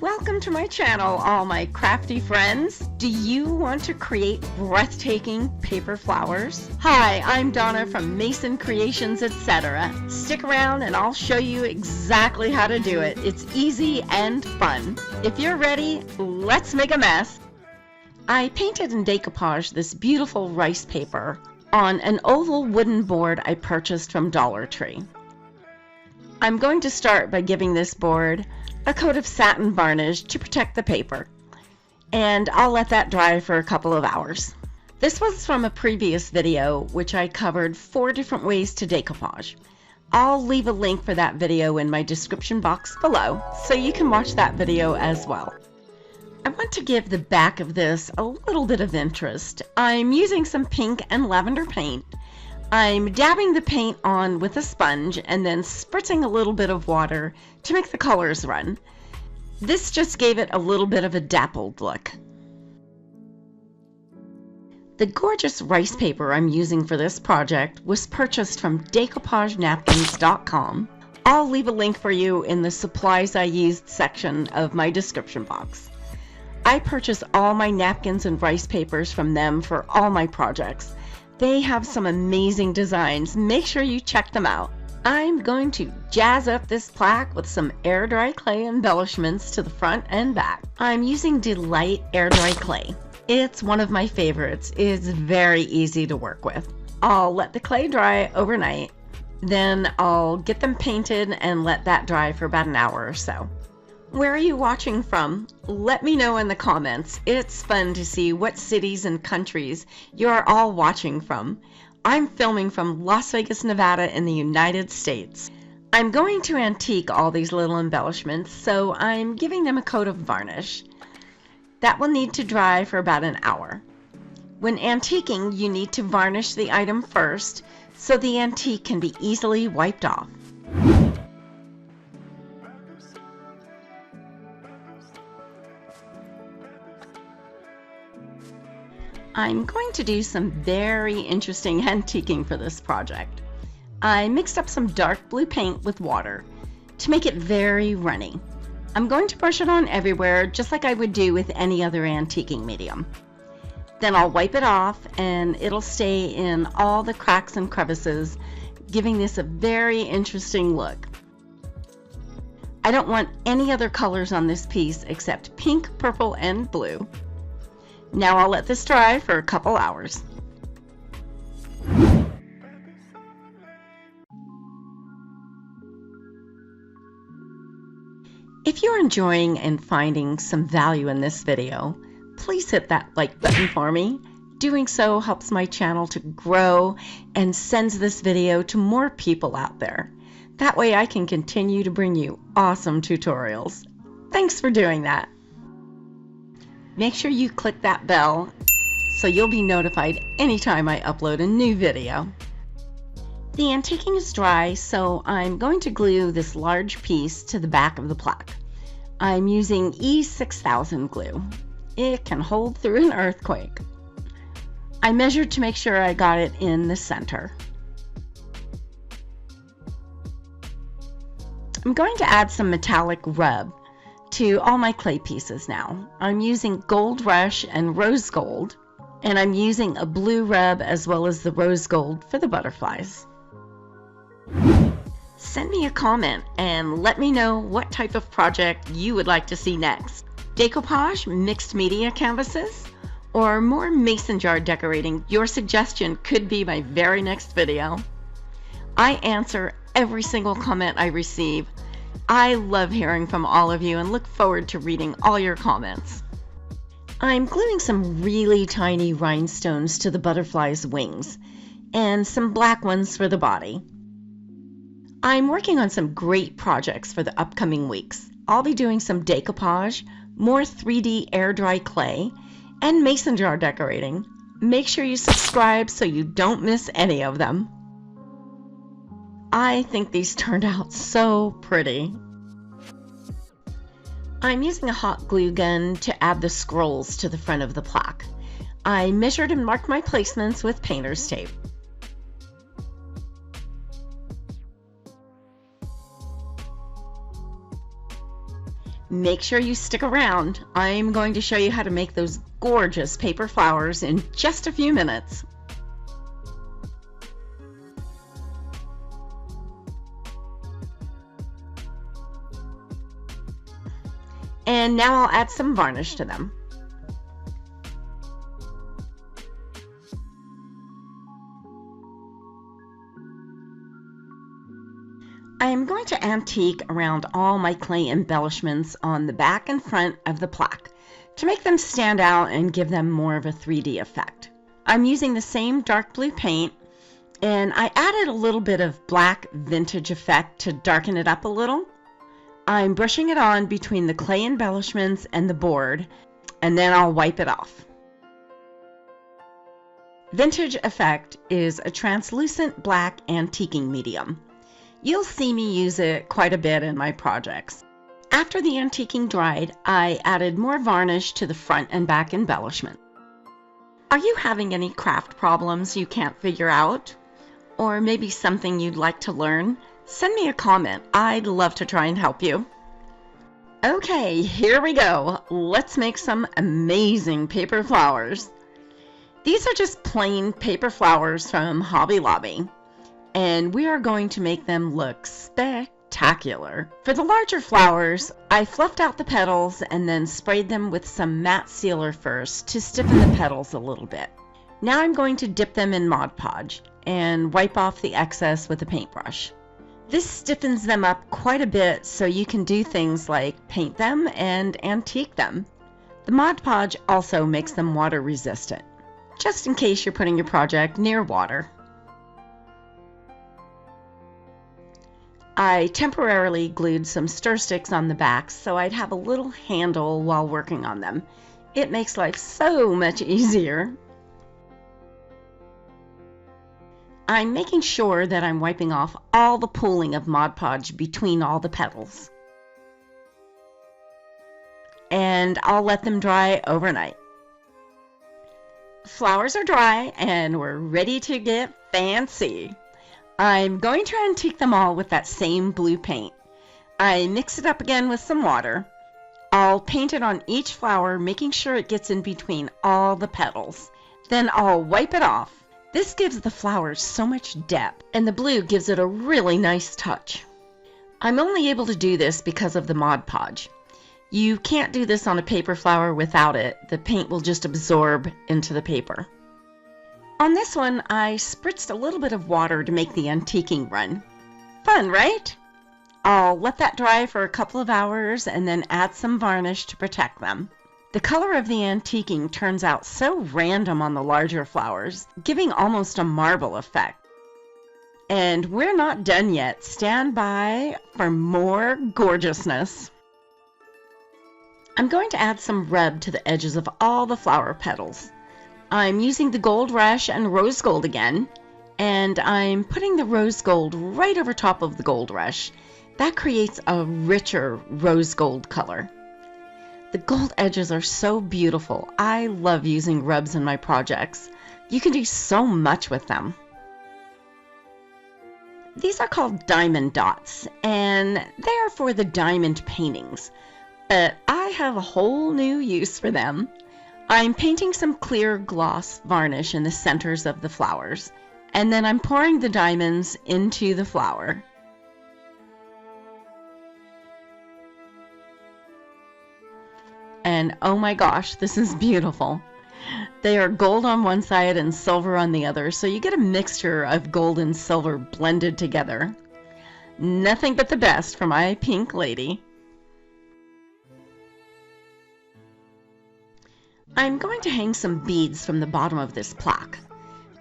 Welcome to my channel, all my crafty friends. Do you want to create breathtaking paper flowers? Hi, I'm Donna from Mason Creations, etc. Stick around and I'll show you exactly how to do it. It's easy and fun. If you're ready, let's make a mess. I painted and decoupaged this beautiful rice paper on an oval wooden board I purchased from Dollar Tree. I'm going to start by giving this board a coat of satin varnish to protect the paper, and I'll let that dry for a couple of hours. This was from a previous video which I covered 4 different ways to decoupage. I'll leave a link for that video in my description box below so you can watch that video as well. I want to give the back of this a little bit of interest. I'm using some pink and lavender paint. I'm dabbing the paint on with a sponge and then spritzing a little bit of water to make the colors run. This just gave it a little bit of a dappled look. The gorgeous rice paper I'm using for this project was purchased from decoupagenapkins.com. I'll leave a link for you in the supplies I used section of my description box. I purchase all my napkins and rice papers from them for all my projects. They have some amazing designs. Make sure you check them out. I'm going to jazz up this plaque with some air dry clay embellishments to the front and back. I'm using Delight air dry clay. It's one of my favorites. It's very easy to work with. I'll let the clay dry overnight. Then I'll get them painted and let that dry for about an hour or so. Where are you watching from? Let me know in the comments. It's fun to see what cities and countries you are all watching from. I'm filming from Las Vegas, Nevada in the United States. I'm going to antique all these little embellishments, so I'm giving them a coat of varnish. That will need to dry for about an hour. When antiquing, you need to varnish the item first so the antique can be easily wiped off. I'm going to do some very interesting antiquing for this project. I mixed up some dark blue paint with water to make it very runny. I'm going to brush it on everywhere just like I would do with any other antiquing medium. Then I'll wipe it off and it'll stay in all the cracks and crevices, giving this a very interesting look. I don't want any other colors on this piece except pink, purple, and blue. Now I'll let this dry for a couple hours. If you're enjoying and finding some value in this video, please hit that like button for me. Doing so helps my channel to grow and sends this video to more people out there. That way I can continue to bring you awesome tutorials. Thanks for doing that. Make sure you click that bell so you'll be notified anytime I upload a new video. The antiquing is dry, so I'm going to glue this large piece to the back of the plaque. I'm using E6000 glue. It can hold through an earthquake. I measured to make sure I got it in the center. I'm going to add some metallic rub to all my clay pieces now. I'm using Gold Rush and Rose Gold, and I'm using a blue rub as well as the rose gold for the butterflies. Send me a comment and let me know what type of project you would like to see next. Decoupage, mixed media canvases, or more mason jar decorating? Your suggestion could be my very next video. I answer every single comment I receive. I love hearing from all of you and look forward to reading all your comments. I'm gluing some really tiny rhinestones to the butterfly's wings and some black ones for the body. I'm working on some great projects for the upcoming weeks. I'll be doing some decoupage, more 3D air dry clay, and mason jar decorating. Make sure you subscribe so you don't miss any of them. I think these turned out so pretty. I'm using a hot glue gun to add the scrolls to the front of the plaque. I measured and marked my placements with painter's tape. Make sure you stick around. I'm going to show you how to make those gorgeous paper flowers in just a few minutes. And now I'll add some varnish to them. I am going to antique around all my clay embellishments on the back and front of the plaque to make them stand out and give them more of a 3D effect. I'm using the same dark blue paint, and I added a little bit of black vintage effect to darken it up a little. I'm brushing it on between the clay embellishments and the board, and then I'll wipe it off. Vintage effect is a translucent black antiquing medium. You'll see me use it quite a bit in my projects. After the antiquing dried, I added more varnish to the front and back embellishment. Are you having any craft problems you can't figure out? Or maybe something you'd like to learn? Send me a comment. I'd love to try and help you. Okay, here we go. Let's make some amazing paper flowers. These are just plain paper flowers from Hobby Lobby, and we are going to make them look spectacular. For the larger flowers, I fluffed out the petals and then sprayed them with some matte sealer first to stiffen the petals a little bit. Now I'm going to dip them in Mod Podge and wipe off the excess with a paintbrush. This stiffens them up quite a bit so you can do things like paint them and antique them. The Mod Podge also makes them water resistant, just in case you're putting your project near water. I temporarily glued some stir sticks on the backs so I'd have a little handle while working on them. It makes life so much easier. I'm making sure that I'm wiping off all the pooling of Mod Podge between all the petals. And I'll let them dry overnight. Flowers are dry and we're ready to get fancy. I'm going to antique them all with that same blue paint. I mix it up again with some water. I'll paint it on each flower, making sure it gets in between all the petals. Then I'll wipe it off. This gives the flowers so much depth, and the blue gives it a really nice touch. I'm only able to do this because of the Mod Podge. You can't do this on a paper flower without it. The paint will just absorb into the paper. On this one, I spritzed a little bit of water to make the antiquing run. Fun, right? I'll let that dry for a couple of hours and then add some varnish to protect them. The color of the antiquing turns out so random on the larger flowers, giving almost a marble effect. And we're not done yet. Stand by for more gorgeousness. I'm going to add some rub to the edges of all the flower petals. I'm using the Gold Rush and Rose Gold again, and I'm putting the Rose Gold right over top of the Gold Rush. That creates a richer rose gold color. The gold edges are so beautiful. I love using rubs in my projects. You can do so much with them. These are called diamond dots, and they are for the diamond paintings. But I have a whole new use for them. I'm painting some clear gloss varnish in the centers of the flowers, and then I'm pouring the diamonds into the flower. And oh my gosh, this is beautiful. They are gold on one side and silver on the other, so you get a mixture of gold and silver blended together. Nothing but the best for my pink lady. I'm going to hang some beads from the bottom of this plaque.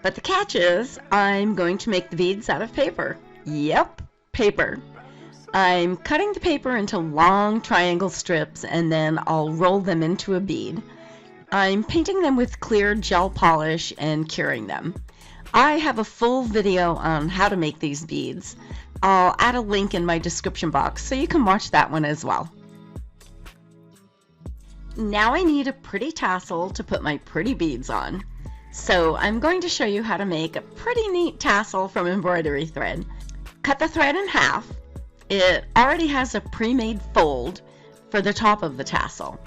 But the catch is, I'm going to make the beads out of paper. Yep, paper. I'm cutting the paper into long triangle strips and then I'll roll them into a bead. I'm painting them with clear gel polish and curing them. I have a full video on how to make these beads. I'll add a link in my description box so you can watch that one as well. Now I need a pretty tassel to put my pretty beads on. So I'm going to show you how to make a pretty neat tassel from embroidery thread. Cut the thread in half. It already has a pre-made fold for the top of the tassel.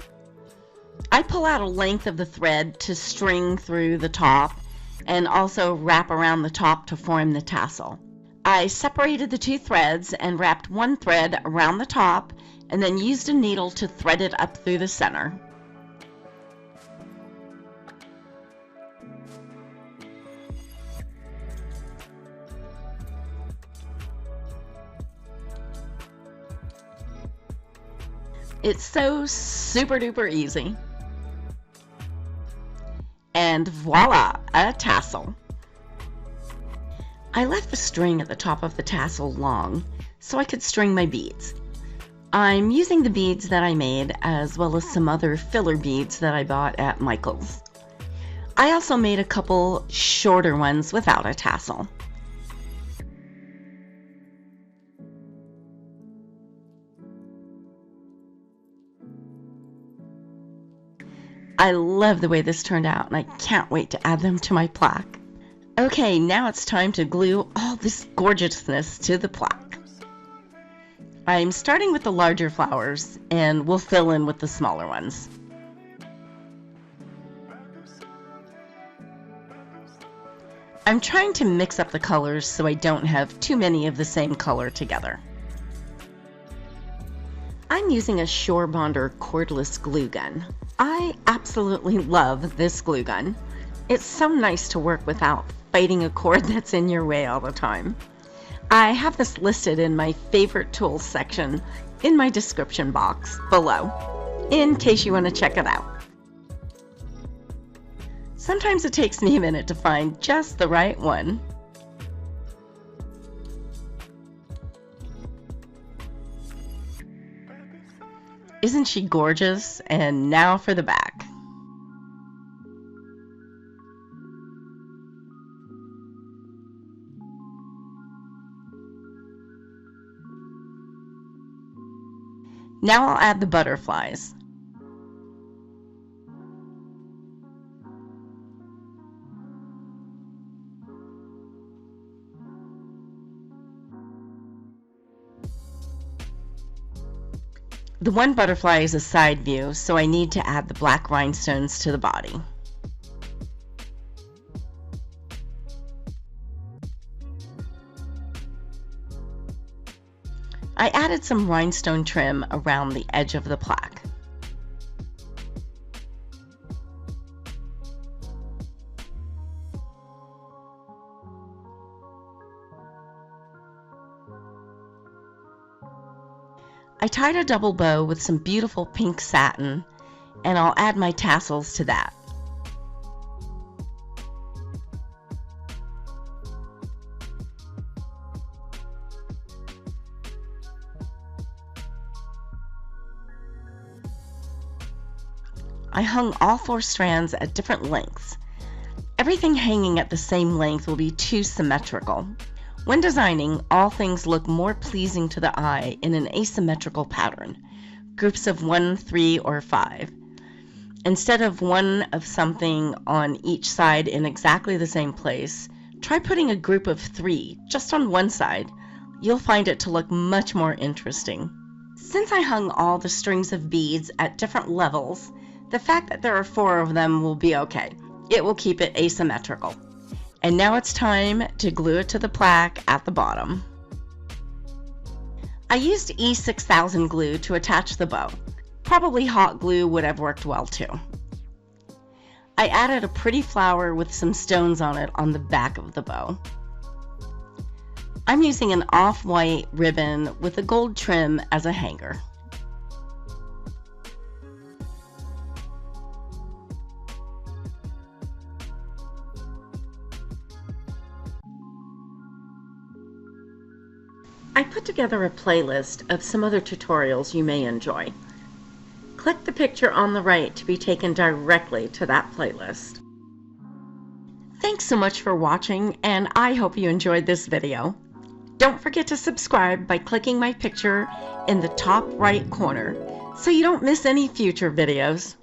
I pull out a length of the thread to string through the top and also wrap around the top to form the tassel. I separated the two threads and wrapped one thread around the top and then used a needle to thread it up through the center. It's so super duper easy. And voila, a tassel. I left the string at the top of the tassel long so I could string my beads. I'm using the beads that I made as well as some other filler beads that I bought at Michael's. I also made a couple shorter ones without a tassel. I love the way this turned out, and I can't wait to add them to my plaque. Okay, now it's time to glue all this gorgeousness to the plaque. I'm starting with the larger flowers, and we'll fill in with the smaller ones. I'm trying to mix up the colors so I don't have too many of the same color together. I'm using a Shore Bonder cordless glue gun. I absolutely love this glue gun. It's so nice to work without fighting a cord that's in your way all the time. I have this listed in my favorite tools section in my description box below, in case you want to check it out. Sometimes it takes me a minute to find just the right one. Isn't she gorgeous? And now for the back. Now I'll add the butterflies. The one butterfly is a side view, so I need to add the black rhinestones to the body. I added some rhinestone trim around the edge of the plaque. I tied a double bow with some beautiful pink satin, and I'll add my tassels to that. I hung all 4 strands at different lengths. Everything hanging at the same length will be too symmetrical. When designing, all things look more pleasing to the eye in an asymmetrical pattern, groups of 1, 3, or 5. Instead of one of something on each side in exactly the same place, try putting a group of 3 just on one side. You'll find it to look much more interesting. Since I hung all the strings of beads at different levels, the fact that there are 4 of them will be okay. It will keep it asymmetrical. And now it's time to glue it to the plaque at the bottom. I used E6000 glue to attach the bow. Probably hot glue would have worked well too. I added a pretty flower with some stones on it on the back of the bow. I'm using an off-white ribbon with a gold trim as a hanger. I put together a playlist of some other tutorials you may enjoy. Click the picture on the right to be taken directly to that playlist. Thanks so much for watching, and I hope you enjoyed this video. Don't forget to subscribe by clicking my picture in the top right corner so you don't miss any future videos.